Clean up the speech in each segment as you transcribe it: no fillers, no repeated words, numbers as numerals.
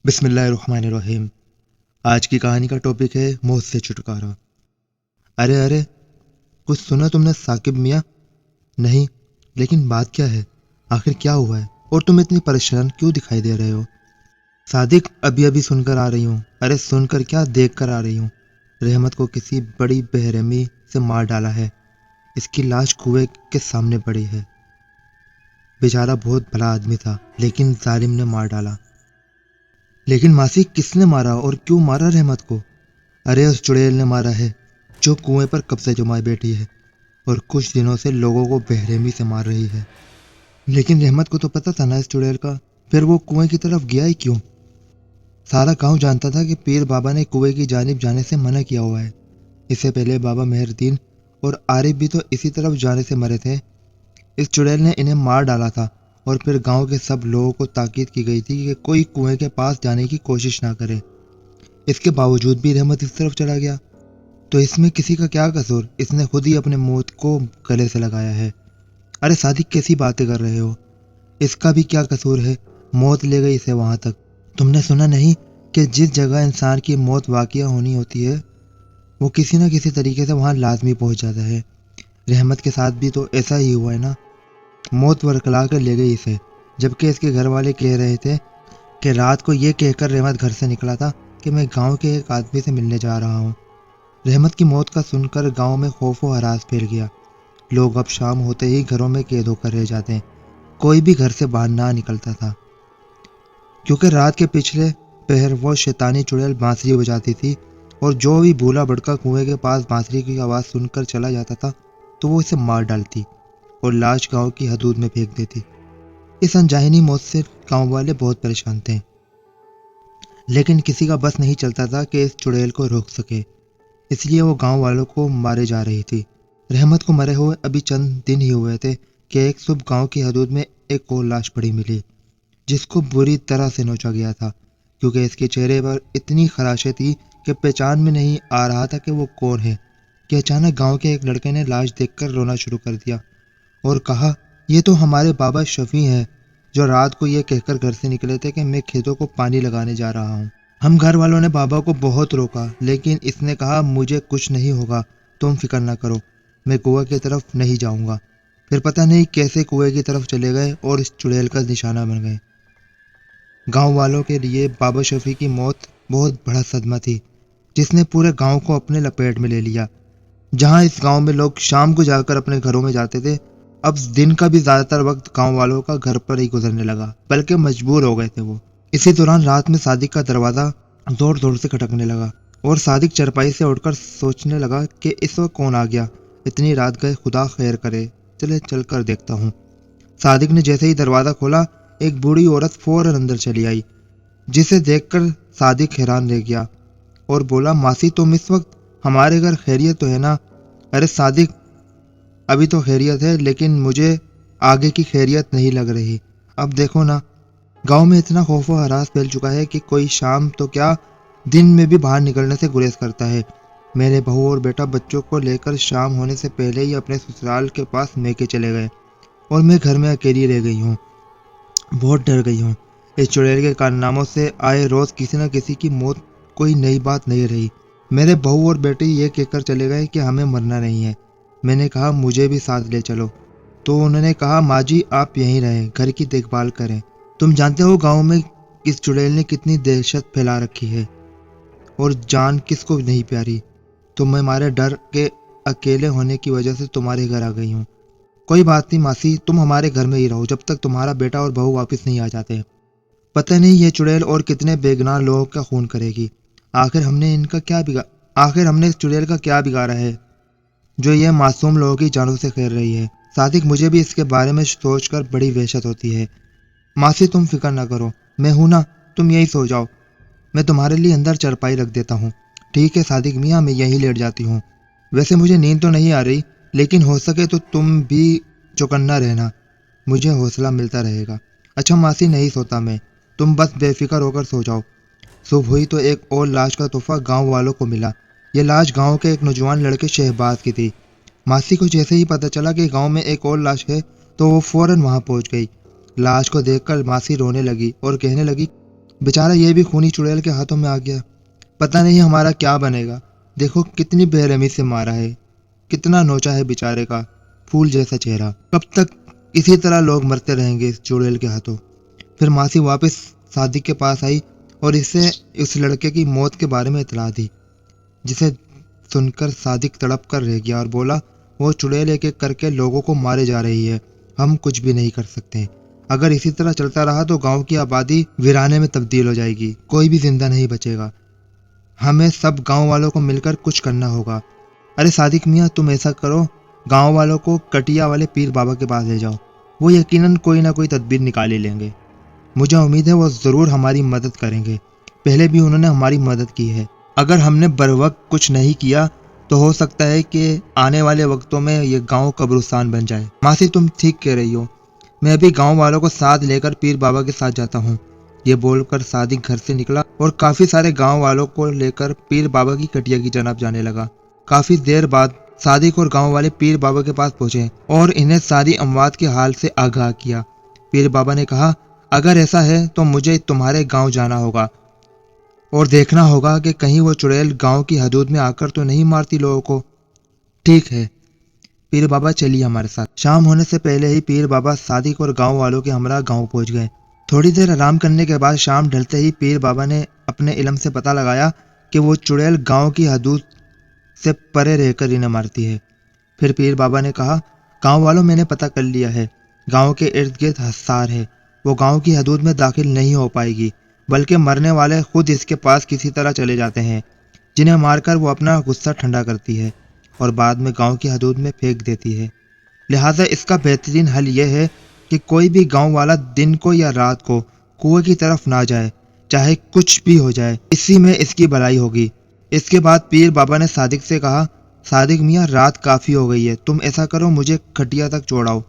बिस्मिल्लाहिर्रहमानिर्रहीम। आज की कहानी का टॉपिक है मौत से छुटकारा। अरे अरे, कुछ सुना तुमने साकिब मियाँ? नहीं, लेकिन बात क्या है? आखिर क्या हुआ है और तुम इतनी परेशान क्यों दिखाई दे रहे हो? सादिक, अभी अभी सुनकर आ रही हूँ। अरे सुनकर क्या, देख कर आ रही हूँ। रहमत को किसी बड़ी बेरहमी से मार डाला है। इसकी लाश कुएं के सामने पड़ी है। बेचारा बहुत भला आदमी था, लेकिन जालिम ने मार डाला। लेकिन मासी, किसने मारा और क्यों मारा रहमत को? अरे उस चुड़ैल ने मारा है, जो कुएं पर कब्जे जमाए बैठी है और कुछ दिनों से लोगों को बेरहमी से मार रही है। लेकिन रहमत को तो पता था ना इस चुड़ैल का, फिर वो कुएं की तरफ गया ही क्यों? सारा गांव जानता था कि पीर बाबा ने कुएं की जानिब जाने से मना किया हुआ है। इससे पहले बाबा मेहरदीन और आरिफ भी तो इसी तरफ जाने से मरे थे। इस चुड़ैल ने इन्हें मार डाला था और फिर गांव के सब लोगों को ताकीद की गई थी कि कोई कुएं के पास जाने की कोशिश ना करे। इसके बावजूद भी रहमत इस तरफ चला गया। तो इसमें किसी का क्या कसूर? इसने खुद ही अपने मौत को गले से लगाया है। अरे सादिक, कैसी बातें कर रहे हो? इसका भी क्या कसूर है? मौत ले गई इसे वहां तक। तुमने सुना नहीं कि जिस जगह इंसान की मौत वाकया होनी होती है, वो किसी न किसी तरीके से वहां लाजमी पहुंच जाता है। रहमत के साथ भी तो ऐसा ही हुआ है ना। मौत वरकला कर ले गई इसे, जबकि इसके घर वाले कह रहे थे कि रात को ये कहकर रहमत घर से निकला था कि मैं गांव के एक आदमी से मिलने जा रहा हूँ। रहमत की मौत का सुनकर गांव में खौफ व हरास फैल गया। लोग अब शाम होते ही घरों में कैद होकर रह जाते हैं। कोई भी घर से बाहर ना निकलता था, क्योंकि रात के पिछले पहर वो शैतानी चुड़ैल बांसुरी बजाती थी और जो भी भूला भड़का कुएं के पास बांसुरी की आवाज़ सुनकर चला जाता था तो वो इसे मार डालती और लाश गांव की हदूद में फेंक देती। इस अनजानी मौत से गांव वाले बहुत परेशान थे, लेकिन किसी का बस नहीं चलता था कि इस चुड़ैल को रोक सके। इसलिए वो गांव वालों को मारे जा रही थी। रहमत को मरे हुए अभी चंद दिन ही हुए थे कि एक सुबह गांव की हदूद में एक और लाश पड़ी मिली, जिसको बुरी तरह से नोचा गया था, क्योंकि इसके चेहरे पर इतनी खराशें थी कि पहचान में नहीं आ रहा था कि वो कौन है। कि अचानक गांव के एक लड़के ने लाश देखकर रोना शुरू कर दिया और कहा, ये तो हमारे बाबा शफी हैं, जो रात को ये कहकर घर से निकले थे कि मैं खेतों को पानी लगाने जा रहा हूँ। हम घर वालों ने बाबा को बहुत रोका, लेकिन इसने कहा मुझे कुछ नहीं होगा, तुम फिक्र ना करो, मैं कुएं की तरफ नहीं जाऊंगा। फिर पता नहीं कैसे कुएं की तरफ चले गए और इस चुड़ैल का निशाना बन गए। गांव वालों के लिए बाबा शफी की मौत बहुत बड़ा सदमा थी, जिसने पूरे गांव को अपने लपेट में ले लिया। जहां इस गांव में लोग शाम को जाकर अपने घरों में जाते थे, अब दिन का भी ज्यादातर वक्त गांव वालों का घर पर ही गुजरने लगा, बल्कि मजबूर हो गए थे वो। इसी दौरान रात में सादिक का दरवाजा जोर जोर से खटकने लगा और सादिक चरपाई से उठकर सोचने लगा कि इस वक्त कौन आ गया। इतनी रात गए, खुदा खैर करे, चले चल कर देखता हूँ। सादिक ने जैसे ही दरवाजा खोला, एक बूढ़ी औरत फौरन अंदर चली आई, जिसे देखकर सादिक हैरान रह गया और बोला, मासी तुम इस वक्त हमारे घर, खैरियत तो है ना? अरे सादिक, अभी तो खैरियत है, लेकिन मुझे आगे की खैरियत नहीं लग रही। अब देखो ना, गांव में इतना खौफ व हरास फैल चुका है कि कोई शाम तो क्या, दिन में भी बाहर निकलने से गुरेज करता है। मेरे बहू और बेटा बच्चों को लेकर शाम होने से पहले ही अपने ससुराल के पास मैके चले गए और मैं घर में अकेली रह गई हूँ। बहुत डर गई हूँ। इस चुड़ैल के कारनामों से आए रोज किसी न किसी की मौत कोई नई बात नहीं रही। मेरे बहू और बेटे ये कहकर चले गए कि हमें मरना नहीं है। मैंने कहा मुझे भी साथ ले चलो, तो उन्होंने कहा माँ जी आप यहीं रहें, घर की देखभाल करें। तुम जानते हो गांव में इस चुड़ैल ने कितनी दहशत फैला रखी है और जान किसको नहीं प्यारी। तो मैं हमारे डर के अकेले होने की वजह से तुम्हारे घर आ गई हूँ। कोई बात नहीं मासी, तुम हमारे घर में ही रहो जब तक तुम्हारा बेटा और बहू वापस नहीं आ जाते। पता नहीं ये चुड़ैल और कितने बेगुनाह लोगों का खून करेगी। आखिर हमने इस चुड़ैल का क्या बिगाड़ा है जो ये मासूम लोगों की जानों से खेल रही है? सादिक, मुझे भी इसके बारे में सोचकर बड़ी वहशत होती है। मासी तुम फिक्र ना करो, मैं हूं ना, तुम यही सो जाओ, मैं तुम्हारे लिए अंदर चरपाई रख देता हूँ। ठीक है सादिक मियाँ, मैं यहीं लेट जाती हूँ। वैसे मुझे नींद तो नहीं आ रही, लेकिन हो सके तो तुम भी चौकन्ना रहना, मुझे हौसला मिलता रहेगा। अच्छा मासी, नहीं सोता मैं, तुम बस बेफिक्र होकर सो जाओ। सुबह हुई तो एक और लाश का तोहफा गांव वालों को मिला। यह लाश गांव के एक नौजवान लड़के शहबाज की थी। मासी को जैसे ही पता चला कि गांव में एक और लाश है, तो वो फौरन वहां पहुंच गई। लाश को देखकर मासी रोने लगी और कहने लगी, बेचारा ये भी खूनी चुड़ैल के हाथों में आ गया। पता नहीं हमारा क्या बनेगा। देखो कितनी बेरहमी से मारा है, कितना नोचा है बेचारे का फूल जैसा चेहरा। कब तक इसी तरह लोग मरते रहेंगे इस चुड़ैल के हाथों। फिर मासी वापस सादिक के पास आई और इसे उस लड़के की मौत के बारे में इतला दी, जिसे सुनकर सादिक तड़प कर रह गया और बोला, वो चुड़ैल एक एक करके लोगों को मारे जा रही है, हम कुछ भी नहीं कर सकते। अगर इसी तरह चलता रहा तो गांव की आबादी वीराने में तब्दील हो जाएगी, कोई भी जिंदा नहीं बचेगा। हमें सब गांव वालों को मिलकर कुछ करना होगा। अरे सादिक मियाँ, तुम ऐसा करो, गांव वालों को कटिया वाले पीर बाबा के पास ले जाओ, वो यकीनन कोई ना कोई तदबीर निकाल ही लेंगे। मुझे उम्मीद है वो जरूर हमारी मदद करेंगे, पहले भी उन्होंने हमारी मदद की है। अगर हमने बरवक्त कुछ नहीं किया तो हो सकता है कि आने वाले वक्तों में ये गांव कब्रिस्तान बन जाए। मासी तुम ठीक कह रही हो, मैं अभी गांव वालों को साथ लेकर पीर बाबा के साथ जाता हूँ। ये बोलकर सादिक घर से निकला और काफी सारे गांव वालों को लेकर पीर बाबा की कटिया की जनाब जाने लगा। काफी देर बाद सादिक और गांव वाले पीर बाबा के पास पहुंचे और इन्हें सारी अमवात के हाल से आगाह किया। पीर बाबा ने कहा, अगर ऐसा है तो मुझे तुम्हारे गांव जाना होगा और देखना होगा कि कहीं वो चुड़ैल गांव की हदूद में आकर तो नहीं मारती लोगों को। ठीक है पीर बाबा, चलिए हमारे साथ। शाम होने से पहले ही पीर बाबा सादिक और गांव वालों के हमरा गांव पहुंच गए। थोड़ी देर आराम करने के बाद शाम ढलते ही पीर बाबा ने अपने इल्म से पता लगाया कि वो चुड़ैल गांव की हदूद से परे रहकर इन्हें मारती है। फिर पीर बाबा ने कहा, गांव वालों, मैंने पता कर लिया है, गांव के इर्द गिर्द हसार है, वो गांव की हदूद में दाखिल नहीं हो पाएगी, बल्कि मरने वाले खुद इसके पास किसी तरह चले जाते हैं, जिन्हें मारकर वो अपना गुस्सा ठंडा करती है और बाद में गांव की हदूद में फेंक देती है। लिहाजा इसका बेहतरीन हल यह है कि कोई भी गांव वाला दिन को या रात को कुएं की तरफ ना जाए, चाहे कुछ भी हो जाए, इसी में इसकी भलाई होगी। इसके बाद पीर बाबा ने सादिक से कहा, सादिक मियाँ, रात काफी हो गई है, तुम ऐसा करो, मुझे खटिया तक छोड़ाओ।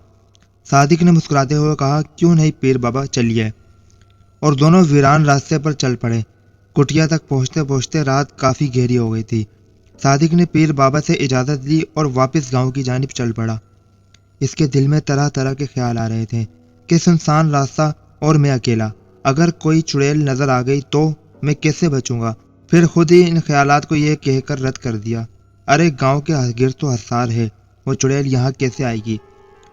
सादिक ने मुस्कुराते हुए कहा, क्यों नहीं पीर बाबा, चलिए। और दोनों वीरान रास्ते पर चल पड़े। कुटिया तक पहुंचते पहुंचते रात काफी गहरी हो गई थी। सादिक ने पीर बाबा से इजाजत ली और वापस गांव की जानिब चल पड़ा। इसके दिल में तरह तरह के ख्याल आ रहे थे कि सुनसान रास्ता और मैं अकेला, अगर कोई चुड़ैल नजर आ गई तो मैं कैसे बचूंगा। फिर खुद ही इन ख्यालात को यह कहकर रद्द कर दिया, अरे गांव के गिर्द तो हसार है, वो चुड़ैल यहाँ कैसे आएगी,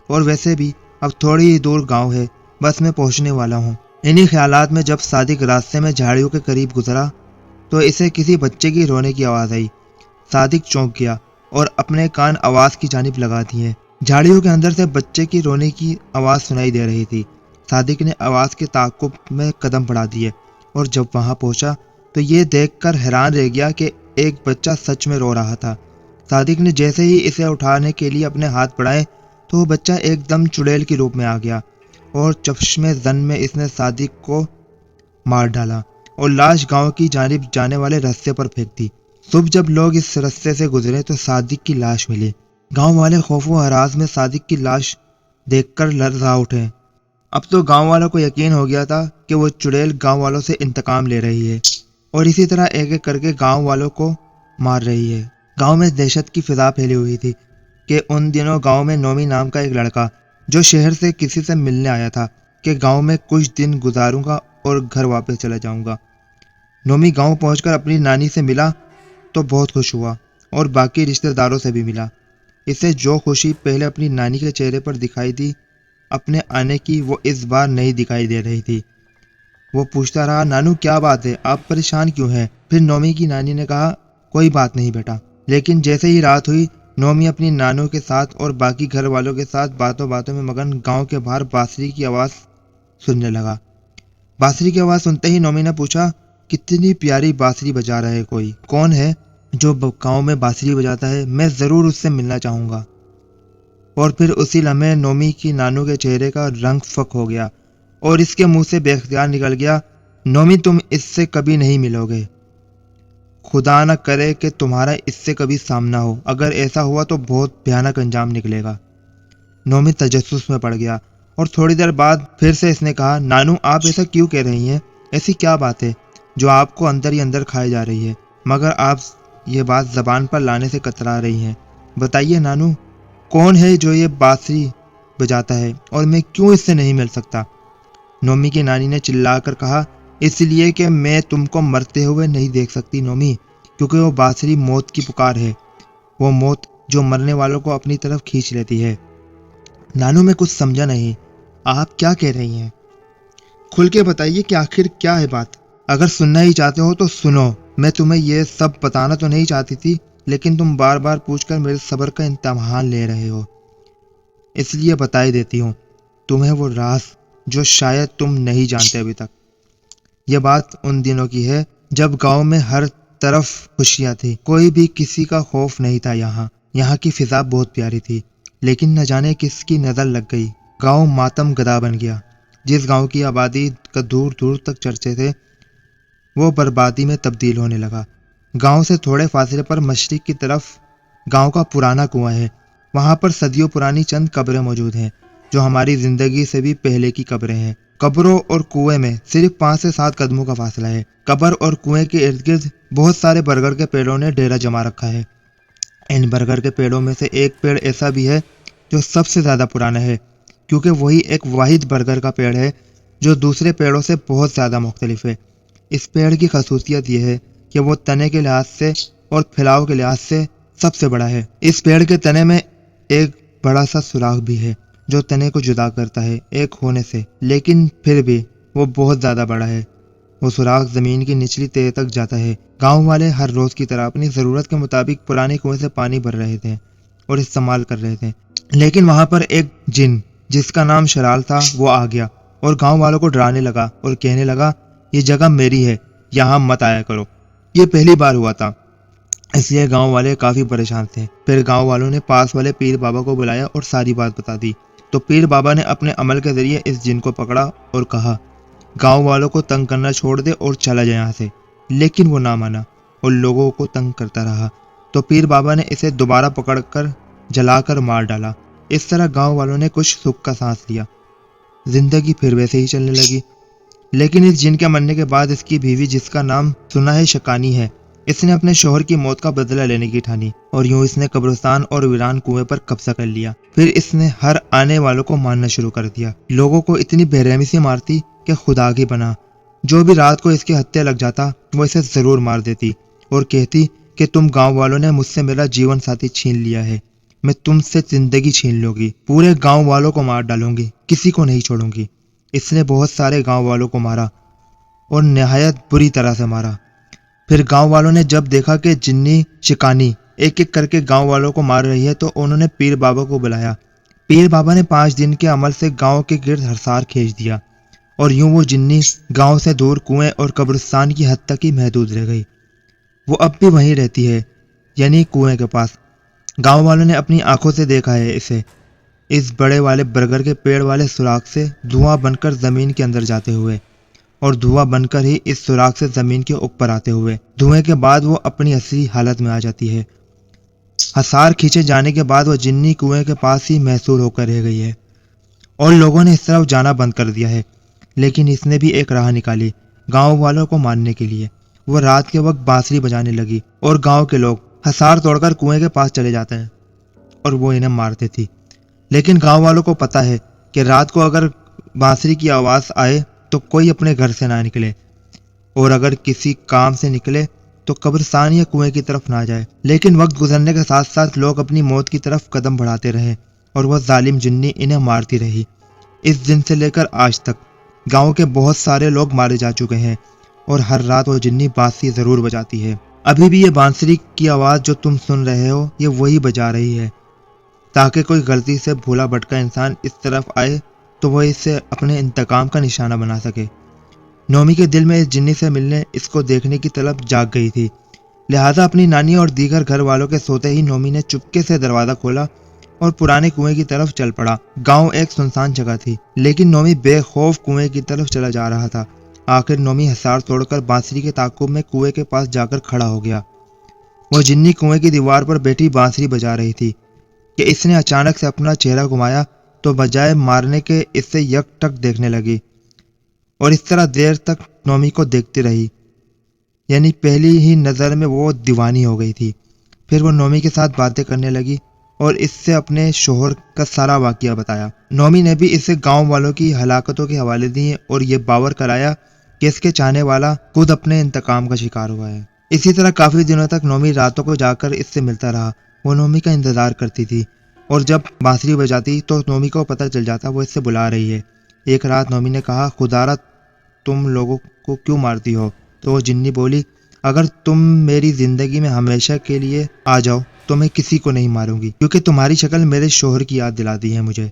और वैसे भी अब थोड़ी ही दूर गांव है, बस मैं पहुंचने वाला हूँ। इन्हीं ख्यालात में जब सादिक रास्ते में झाड़ियों के करीब गुजरा तो इसे किसी बच्चे की रोने की आवाज आई। सादिक चौंक गया और अपने कान आवाज की जानिब लगा दिए। झाड़ियों के अंदर से बच्चे की रोने की आवाज सुनाई दे रही थी। सादिक ने आवाज के ताक़ुब में कदम बढ़ा दिए और जब वहां पहुंचा तो ये देखकर हैरान रह गया कि एक बच्चा सच में रो रहा था। सादिक ने जैसे ही इसे उठाने के लिए अपने हाथ बढ़ाए तो वो बच्चा एकदम चुड़ैल के रूप में आ गया और चश्मे जन में इसने सादिक को मार डाला और लाश गांव की जानिब जाने वाले रास्ते पर फेंक दी। सुबह जब लोग इस रास्ते से गुजरे तो सादिक की लाश मिली। गांव वाले खौफो हरास में सादिक की लाश देखकर लर्जा उठे। अब तो गांव वालों को यकीन हो गया था कि वो चुड़ैल गांव वालों से इंतकाम ले रही है और इसी तरह एक एक करके गांव वालों को मार रही है। गांव में दहशत की फिजा फैली हुई थी कि उन दिनों गांव में नोमी नाम का एक लड़का, जो शहर से किसी से मिलने आया था, कि गांव में कुछ दिन गुजारूंगा और घर वापस चला जाऊंगा। नोमी गांव पहुंचकर अपनी नानी से मिला तो बहुत खुश हुआ और बाकी रिश्तेदारों से भी मिला। इसे जो खुशी पहले अपनी नानी के चेहरे पर दिखाई दी, अपने आने की, वो इस बार नहीं दिखाई दे रही थी। वो पूछता रहा, नानू क्या बात है, आप परेशान क्यों हैं? फिर नोमी की नानी ने कहा, कोई बात नहीं बेटा। लेकिन जैसे ही रात हुई, नोमी अपनी नानू के साथ और बाकी घर वालों के साथ बातों बातों में मगन गांव के बाहर बांसुरी की आवाज सुनने लगा। बांसुरी की आवाज सुनते ही नोमी ने पूछा, कितनी प्यारी बांसुरी बजा रहा है कोई, कौन है जो गांव में बांसुरी बजाता है? मैं जरूर उससे मिलना चाहूंगा। और फिर उसी लम्हे नोमी की नानू के चेहरे का रंग फक हो गया और इसके मुंह से बेख्तियार निकल गया, नोमी तुम इससे कभी नहीं मिलोगे, खुदा न करे कि तुम्हारा इससे कभी सामना हो, अगर ऐसा हुआ तो बहुत भयानक अंजाम निकलेगा। नोमी तजस्सुस में पड़ गया और थोड़ी देर बाद फिर से इसने कहा, नानू आप ऐसा क्यों कह रही हैं? ऐसी क्या बात है जो आपको अंदर ही अंदर खाई जा रही है, मगर आप ये बात जबान पर लाने से कतरा रही हैं? बताइए नानू, कौन है जो ये बांसुरी बजाता है और मैं क्यों इससे नहीं मिल सकता? नोमी की नानी ने चिल्लाकर कहा, इसलिए कि मैं तुमको मरते हुए नहीं देख सकती नोमी, क्योंकि वो बांसुरी मौत की पुकार है, वो मौत जो मरने वालों को अपनी तरफ खींच लेती है। नानू, मैं कुछ समझा नहीं, आप क्या कह रही हैं? खुल के बताइए कि आखिर क्या है बात। अगर सुनना ही चाहते हो तो सुनो। मैं तुम्हें ये सब बताना तो नहीं चाहती थी, लेकिन तुम बार बार पूछकर मेरे सब्र का इम्तिहान ले रहे हो, इसलिए बता ही देती हूँ तुम्हें वो राज जो शायद तुम नहीं जानते अभी तक। ये बात उन दिनों की है जब गांव में हर तरफ खुशियां थी, कोई भी किसी का खौफ नहीं था। यहाँ की फिजा बहुत प्यारी थी, लेकिन न जाने किसकी नजर लग गई, गांव मातम गदा बन गया। जिस गांव की आबादी का दूर दूर तक चर्चे थे, वो बर्बादी में तब्दील होने लगा। गांव से थोड़े फासले पर मशरिक की तरफ गांव का पुराना कुआं है। वहां पर सदियों पुरानी चंद कब्रें मौजूद हैं, जो हमारी जिंदगी से भी पहले की कब्रें हैं। कब्रों और कुएं में सिर्फ 5 से 7 कदमों का फासला है। कब्र और कुएं के इर्द गिर्द बहुत सारे बरगद के पेड़ों ने डेरा जमा रखा है। इन बरगद के पेड़ों में से एक पेड़ ऐसा भी है जो सबसे ज्यादा पुराना है, क्योंकि वही एक वाहिद बरगद का पेड़ है जो दूसरे पेड़ों से बहुत ज्यादा मुख्तलिफ है। इस पेड़ की खासियत यह है कि वो तने के लिहाज से और फैलाव के लिहाज से सबसे बड़ा है। इस पेड़ के तने में एक बड़ा सा सुराख भी है जो तने को जुदा करता है एक होने से, लेकिन फिर भी वो बहुत ज्यादा बड़ा है। वो सुराख जमीन की निचली तह तक जाता है। गांव वाले हर रोज की तरह अपनी जरूरत के मुताबिक पुराने कुएं से पानी भर रहे थे और इस्तेमाल कर रहे थे, लेकिन वहां पर एक जिन जिसका नाम शराल था वो आ गया और गांव वालों को डराने लगा और कहने लगा, ये जगह मेरी है, यहाँ मत आया करो। ये पहली बार हुआ था, इसलिए गांव वाले काफी परेशान थे। फिर गांव वालों ने पास वाले पीर बाबा को बुलाया और सारी बात बता दी। तो पीर बाबा ने अपने अमल के जरिए इस जिन को पकड़ा और कहा, गांव वालों को तंग करना छोड़ दे और चला जाए यहाँ से। लेकिन वो ना माना और लोगों को तंग करता रहा। तो पीर बाबा ने इसे दोबारा पकड़कर जलाकर मार डाला। इस तरह गांव वालों ने कुछ सुख का सांस लिया। जिंदगी फिर वैसे ही चलने लगी। लेकिन इस जिन के मरने के बाद इसकी बीवी, जिसका नाम सुना है शकानी है, इसने अपने शोहर की मौत का बदला लेने की ठानी और यूं इसने कब्रिस्तान और वीरान कुएं पर कब्जा कर लिया। फिर इसने हर आने वालों को मारना शुरू कर दिया। लोगों को इतनी बेरहमी से मारती कि खुदा की बना। जो भी रात को इसकी हत्या लग जाता वो इसे जरूर मार देती और कहती कि तुम गांव वालों ने मुझसे मेरा जीवन साथी छीन लिया है, मैं तुमसे जिंदगी छीन लूंगी, पूरे गांव वालों को मार डालूंगी, किसी को नहीं छोड़ूंगी। इसने बहुत सारे गांव वालों को मारा और निहायत बुरी तरह से मारा। फिर गांव वालों ने जब देखा कि जिन्नी शिकानी एक एक करके गांव वालों को मार रही है, तो उन्होंने पीर बाबा को बुलाया। पीर बाबा ने 5 दिन के अमल से गांव के गिर्द हरसार खींच दिया और यूं वो जिन्नी गांव से दूर कुएं और कब्रिस्तान की हद तक ही महदूद रह गई। वो अब भी वहीं रहती है, यानी कुएं के पास। गांव वालों ने अपनी आंखों से देखा है इसे, इस बड़े वाले बरगद के पेड़ वाले सुराख से धुआं बनकर जमीन के अंदर जाते हुए और धुआं बनकर ही इस सुराख से जमीन के ऊपर आते हुए। धुएं के बाद वो अपनी असली हालत में आ जाती है। हसार खींचे जाने के बाद वो जिन्नी कुएं के पास ही महसूर होकर रह गई है और लोगों ने इस तरफ जाना बंद कर दिया है। लेकिन इसने भी एक राह निकाली गांव वालों को मारने के लिए। वो रात के वक्त बांसुरी बजाने लगी और गांव के लोग हसार तोड़कर कुएं के पास चले जाते हैं और वो इन्हें मारती थी। लेकिन गांव वालों को पता है कि रात को अगर बांसुरी की आवाज आए तो कोई अपने घर से ना निकले, और अगर किसी काम से निकले तो कब्रिस्तान या कुएं की तरफ ना जाए। लेकिन वक्त गुजरने के साथ साथ लोग अपनी मौत की तरफ कदम बढ़ाते रहे और वह जालिम जिन्नी इन्हें मारती रही। इस दिन से लेकर आज तक गांव के बहुत सारे लोग मारे जा चुके हैं और हर रात वो जिन्नी बांसुरी जरूर बजाती है। अभी भी ये बांसुरी की आवाज जो तुम सुन रहे हो ये वही बजा रही है, ताकि कोई गलती से भूला भटका इंसान इस तरफ आए तो वह इसे अपने इंतकाम का निशाना बना सके। नोमी के दिल में इस जिन्नी से मिलने, इसको देखने की तलब जाग गई थी। लिहाजा अपनी नानी और दीगर घर वालों के सोते ही नोमी ने चुपके से दरवाजा खोला और पुराने कुएं की तरफ चल पड़ा। गांव एक सुनसान जगह थी, लेकिन नोमी बेखौफ कुएं की तरफ चला जा रहा था। आखिर नोमी हसार तोड़कर बांसुरी के ताकुब में कुएं के पास जाकर खड़ा हो गया। वह जिन्नी कुएं की दीवार पर बैठी बांसुरी बजा रही थी कि इसने अचानक से अपना चेहरा घुमाया तो बजाय मारने के इससे यकटक देखने लगी और इस तरह देर तक नोमी को देखती रही, यानी पहली ही नज़र में वो दीवानी हो गई थी। फिर वो नोमी के साथ बातें करने लगी और इससे अपने शोहर का सारा वाकया बताया। नोमी ने भी इसे गांव वालों की हलाकतों के हवाले दिए और ये बावर कराया कि इसके चाहने वाला खुद अपने इंतकाम का शिकार हुआ है। इसी तरह काफी दिनों तक नोमी रातों को जाकर इससे मिलता रहा। वो नोमी का इंतजार करती थी और जब बांसुरी बजाती तो नोमी को पता चल जाता वो इससे बुला रही है। एक रात नोमी ने कहा, खुदारा तुम लोगों को क्यों मारती हो? तो वो जिन्नी बोली, अगर तुम मेरी जिंदगी में हमेशा के लिए आ जाओ तो मैं किसी को नहीं मारूंगी, क्योंकि तुम्हारी शक्ल मेरे शोहर की याद दिलाती है मुझे।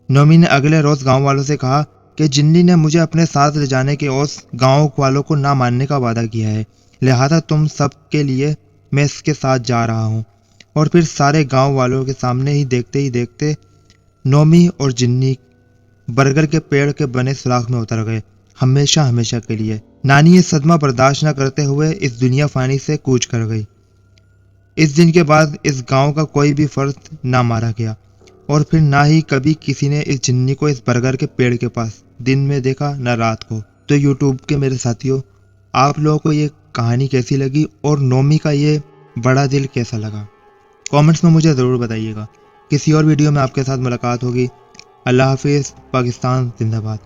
नोमी ने अगले रोज गांव वालों से कहा कि जिन्नी ने मुझे अपने साथ ले जाने के ओस गांव वालों को ना मानने का वादा किया है, लिहाजा तुम सब के लिए मैं इसके साथ जा रहा हूँ। और फिर सारे गांव वालों के सामने ही देखते नोमी और जिन्नी बरगद के पेड़ के बने सुराख में उतर गए, हमेशा हमेशा के लिए। नानी ये सदमा बर्दाश्त न करते हुए इस दुनिया फानी से कूच कर गई। इस दिन के बाद इस गांव का कोई भी फर्द ना मारा गया और फिर ना ही कभी किसी ने इस जिन्नी को इस बरगद के पेड़ के पास दिन में देखा न रात को। तो यूट्यूब के मेरे साथियों, आप लोगों को ये कहानी कैसी लगी और नोमी का ये बड़ा दिल कैसा लगा? कमेंट्स में मुझे ज़रूर बताइएगा। किसी और वीडियो में आपके साथ मुलाकात होगी। अल्लाह हाफिज़। पाकिस्तान जिंदाबाद।